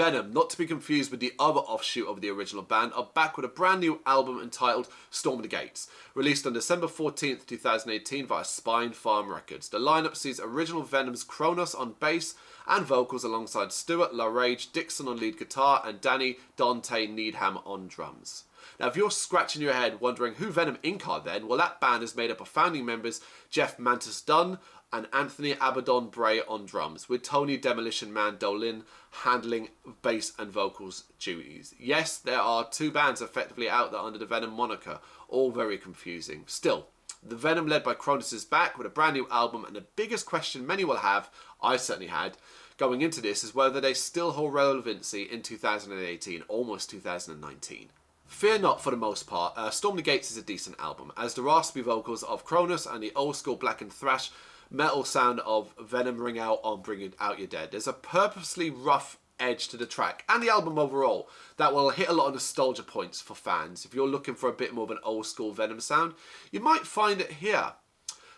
Venom, not to be confused with the other offshoot of the original band, are back with a brand new album entitled Storm the Gates, released on December 14th, 2018 via Spinefarm Records. The lineup sees original Venom's Kronos on bass and vocals alongside Stuart LaRage Dixon on lead guitar and Danny Dante Needham on drums. Now, if you're scratching your head wondering who Venom Inc. are then, well, that band is made up of founding members Jeff Mantis Dunn and Anthony Abaddon Bray on drums, with Tony Demolition Man Dolin handling bass and vocals duties. Yes, there are two bands effectively out there under the Venom moniker, all very confusing. Still, the Venom led by Kronos is back with a brand new album, and the biggest question many will have, I certainly had, going into this, is whether they still hold relevancy in 2018, almost 2019. Fear not for the most part, Storm the Gates is a decent album, as the raspy vocals of Kronos and the old school black and thrash metal sound of Venom ring out on Bring Out Your Dead. There's a purposely rough edge to the track and the album overall that will hit a lot of nostalgia points for fans. If you're looking for a bit more of an old school Venom sound, you might find it here.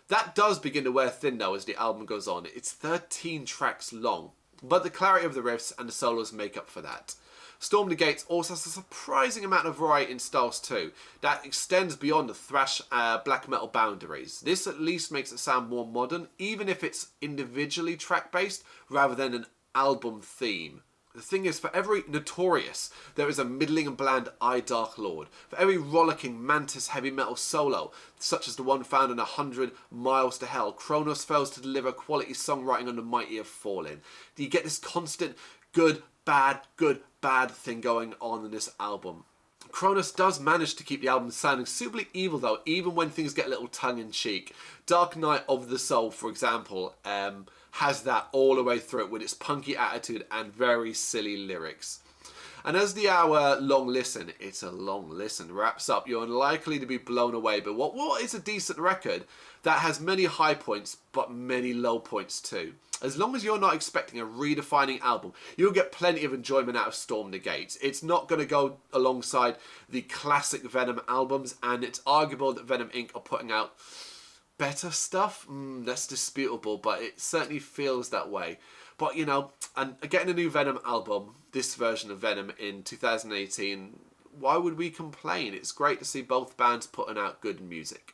That does begin to wear thin though as the album goes on. It's 13 tracks long, but the clarity of the riffs and the solos make up for that. Storm the Gates also has a surprising amount of variety in styles too, that extends beyond the thrash black metal boundaries. This at least makes it sound more modern, even if it's individually track based rather than an album theme. The thing is, for every Notorious, there is a middling and bland I Dark Lord. For every rollicking Mantis heavy metal solo, such as the one found in 100 Miles to Hell, Kronos fails to deliver quality songwriting on the mighty have fallen. You get this constant good, bad thing going on in this album. Kronos does manage to keep the album sounding suitably evil though, even when things get a little tongue-in-cheek. Dark Night of the Soul, for example, has that all the way through it with its punky attitude and very silly lyrics. And as the hour-long listen, it's a long listen, wraps up, you're unlikely to be blown away. But what is a decent record that has many high points, but many low points too? As long as you're not expecting a redefining album, you'll get plenty of enjoyment out of Storm the Gates. It's not going to go alongside the classic Venom albums, and it's arguable that Venom Inc. are putting out better stuff. That's disputable, but it certainly feels that way. But, you know, and getting a new Venom album, this version of Venom in 2018, why would we complain? It's great to see both bands putting out good music.